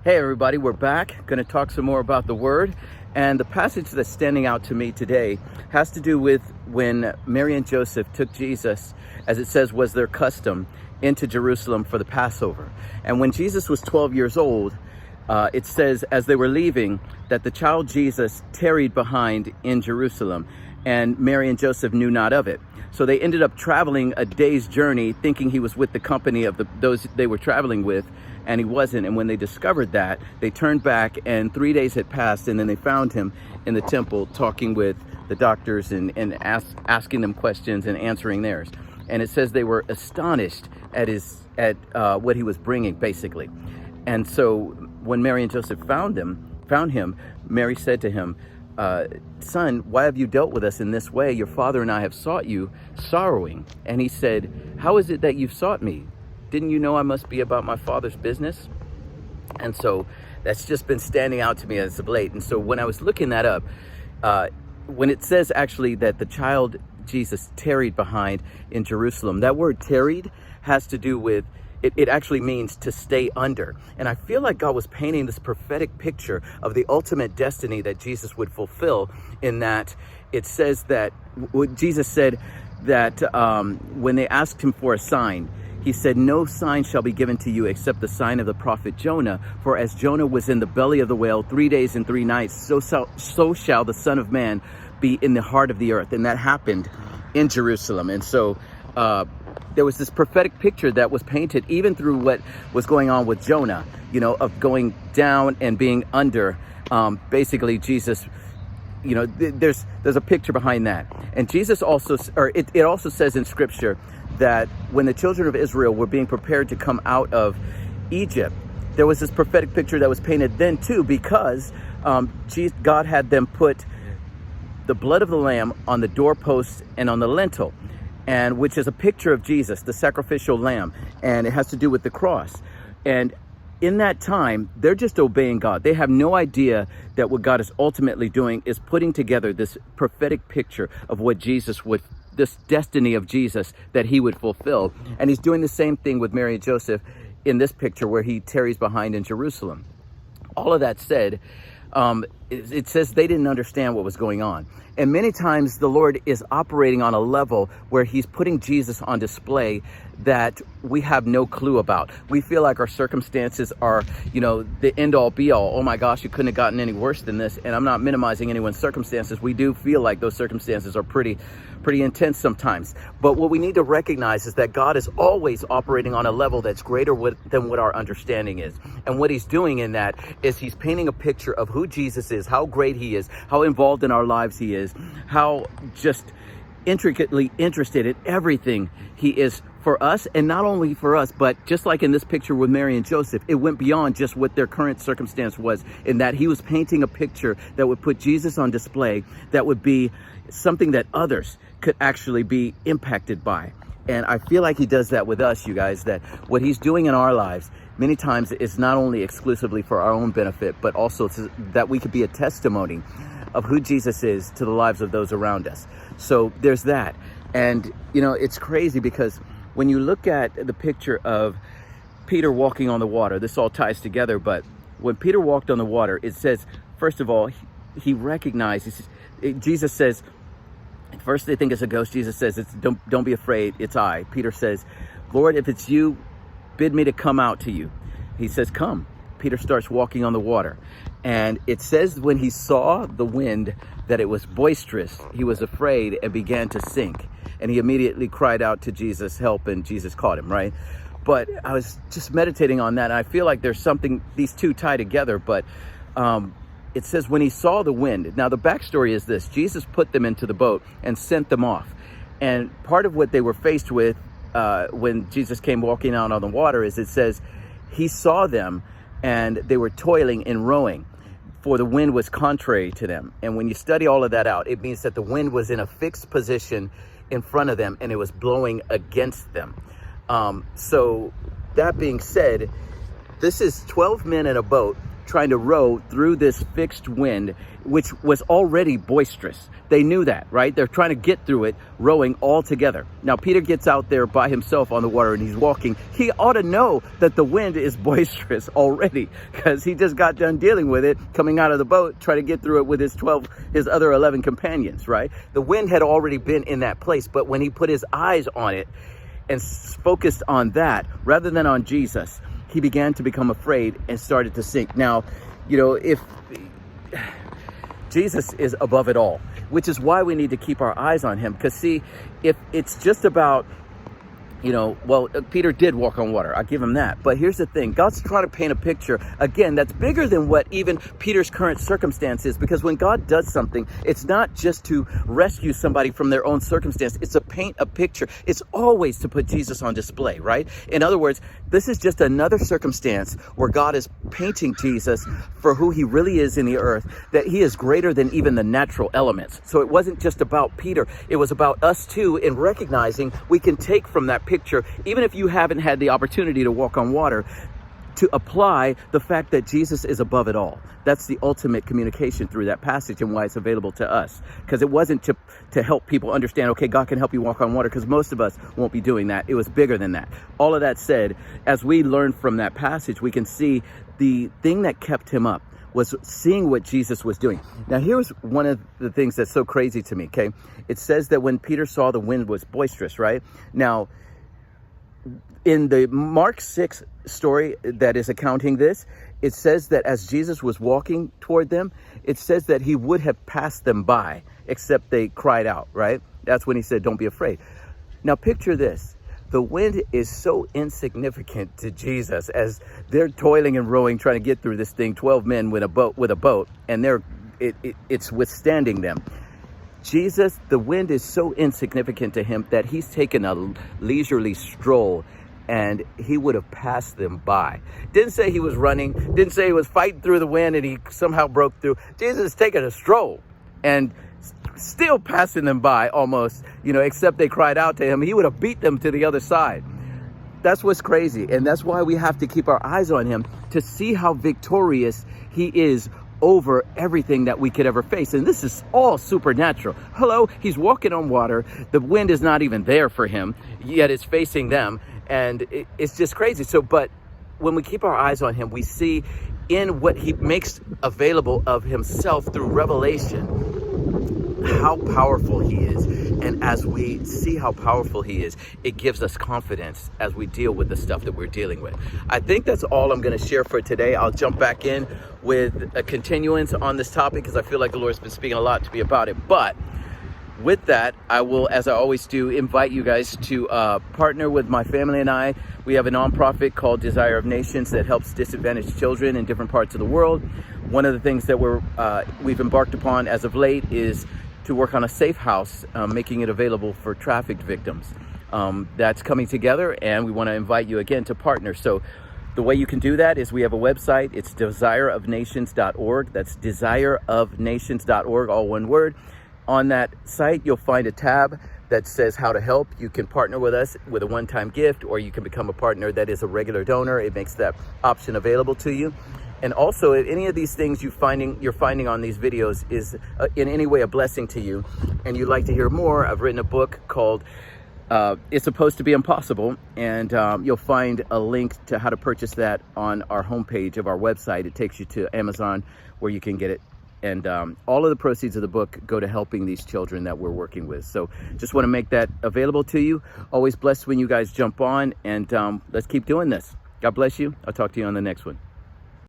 Hey everybody, we're back. Going to talk some more about the Word. And the passage that's standing out to me today has to do with when Mary and Joseph took Jesus, as it says was their custom, into Jerusalem for the Passover. And when Jesus was 12 years old, it says as they were leaving that the child Jesus tarried behind in Jerusalem, and Mary and Joseph knew not of it. So they ended up traveling a day's journey thinking he was with the company of those they were traveling with, and he wasn't. And when they discovered that, they turned back, and 3 days had passed, and then they found him in the temple talking with the doctors and asking them questions and answering theirs. And it says they were astonished at what he was bringing, basically. And so when Mary and Joseph found him, Mary said to him, son, why have you dealt with us in this way? Your father and I have sought you sorrowing. And he said, how is it that you've sought me? Didn't you know I must be about my father's business? And so that's just been standing out to me as of late. And so when I was looking that up, when it says actually that the child Jesus tarried behind in Jerusalem, that word tarried has to do with, it actually means to stay under. And I feel like God was painting this prophetic picture of the ultimate destiny that Jesus would fulfill, in that it says that Jesus said that when they asked him for a sign, he said, no sign shall be given to you except the sign of the prophet Jonah. For as Jonah was in the belly of the whale 3 days and 3 nights, so shall the Son of Man be in the heart of the earth. And that happened in Jerusalem. And so there was this prophetic picture that was painted even through what was going on with Jonah, of going down and being under. Basically, Jesus, there's a picture behind that. And Jesus also, it also says in Scripture that when the children of Israel were being prepared to come out of Egypt, there was this prophetic picture that was painted then too, because God had them put the blood of the lamb on the doorposts and on the lintel, and which is a picture of Jesus, the sacrificial lamb, and it has to do with the cross. And in that time, they're just obeying God. They have no idea that what God is ultimately doing is putting together this prophetic picture of what Jesus would, this destiny of Jesus that he would fulfill. And he's doing the same thing with Mary and Joseph in this picture where he tarries behind in Jerusalem. All of that said, it says they didn't understand what was going on. And many times the Lord is operating on a level where he's putting Jesus on display that we have no clue about. We feel like our circumstances are, the end all be all. Oh my gosh, you couldn't have gotten any worse than this. And I'm not minimizing anyone's circumstances. We do feel like those circumstances are pretty intense sometimes. But what we need to recognize is that God is always operating on a level that's greater than what our understanding is. And what he's doing in that is he's painting a picture of who Jesus is, how great he is, how involved in our lives he is, how just intricately interested in everything he is for us. And not only for us, but just like in this picture with Mary and Joseph, it went beyond just what their current circumstance was, in that he was painting a picture that would put Jesus on display, that would be something that others could actually be impacted by. And I feel like he does that with us, you guys, that what he's doing in our lives many times is not only exclusively for our own benefit, but also that we could be a testimony of who Jesus is to the lives of those around us. So there's that. And, it's crazy because when you look at the picture of Peter walking on the water, this all ties together. But when Peter walked on the water, it says, first of all, he recognized, Jesus says, first they think it's a ghost. Jesus says, don't be afraid, it's I. Peter says, Lord, if it's you, bid me to come out to you. He says, come. Peter starts walking on the water. And it says when he saw the wind that it was boisterous, he was afraid and began to sink. And he immediately cried out to Jesus, help, and Jesus caught him, right? But I was just meditating on that, and I feel like there's something, these two tie together, but it says when he saw the wind. Now the backstory is this: Jesus put them into the boat and sent them off. And part of what they were faced with when Jesus came walking out on the water is, it says he saw them and they were toiling in rowing, for the wind was contrary to them. And when you study all of that out, it means that the wind was in a fixed position in front of them and it was blowing against them. So that being said, this is 12 men in a boat trying to row through this fixed wind, which was already boisterous. They knew that, right? They're trying to get through it, rowing all together. Now, Peter gets out there by himself on the water and he's walking. He ought to know that the wind is boisterous already, because he just got done dealing with it, coming out of the boat, trying to get through it with his other 11 companions, right? The wind had already been in that place, but when he put his eyes on it and focused on that rather than on Jesus, he began to become afraid and started to sink. Now, if Jesus is above it all, which is why we need to keep our eyes on him. Because see, if it's just about, Peter did walk on water. I'll give him that. But here's the thing. God's trying to paint a picture, again, that's bigger than what even Peter's current circumstance is. Because when God does something, it's not just to rescue somebody from their own circumstance. It's to paint a picture. It's always to put Jesus on display, right? In other words, this is just another circumstance where God is painting Jesus for who he really is in the earth, that he is greater than even the natural elements. So it wasn't just about Peter. It was about us too, in recognizing we can take from that picture, even if you haven't had the opportunity to walk on water, to apply the fact that Jesus is above it all. That's the ultimate communication through that passage and why it's available to us. Because it wasn't to help people understand, okay, God can help you walk on water, because most of us won't be doing that. It was bigger than that. All of that said, as we learn from that passage, we can see the thing that kept him up was seeing what Jesus was doing. Now, here's one of the things that's so crazy to me, okay? It says that when Peter saw the wind was boisterous, right? Now, in the Mark 6 story that is accounting this, it says that as Jesus was walking toward them, it says that he would have passed them by, except they cried out, right? That's when he said, don't be afraid. Now picture this. The wind is so insignificant to Jesus as they're toiling and rowing, trying to get through this thing, 12 men with a boat, and it's withstanding them. Jesus, the wind is so insignificant to him that he's taken a leisurely stroll, and he would have passed them by. Didn't say he was running, didn't say he was fighting through the wind and he somehow broke through. Jesus is taking a stroll and still passing them by almost, except they cried out to him. He would have beat them to the other side. That's what's crazy. And that's why we have to keep our eyes on him to see how victorious he is over everything that we could ever face. And this is all supernatural. Hello, he's walking on water. The wind is not even there for him, yet it's facing them. And it's just crazy. So, but when we keep our eyes on him, we see in what he makes available of himself through revelation, how powerful he is. And as we see how powerful he is, it gives us confidence as we deal with the stuff that we're dealing with. I think that's all I'm going to share for today. I'll jump back in with a continuance on this topic because I feel like the Lord's been speaking a lot to me about it. But with that, I will, as I always do, invite you guys to partner with my family and I. We have a nonprofit called Desire of Nations that helps disadvantaged children in different parts of the world. One of the things that we've embarked upon as of late is to work on a safe house, making it available for trafficked victims. That's coming together, and we want to invite you again to partner. So the way you can do that is we have a website. It's desireofnations.org. That's desireofnations.org, all one word. On that site, you'll find a tab that says how to help. You can partner with us with a one-time gift, or you can become a partner that is a regular donor. It makes that option available to you. And also, if any of these things you're finding on these videos is in any way a blessing to you, and you'd like to hear more, I've written a book called It's Supposed to Be Impossible, and you'll find a link to how to purchase that on our homepage of our website. It takes you to Amazon where you can get it. And all of the proceeds of the book go to helping these children that we're working with. So just want to make that available to you. Always blessed when you guys jump on, and let's keep doing this. God bless you. I'll talk to you on the next one.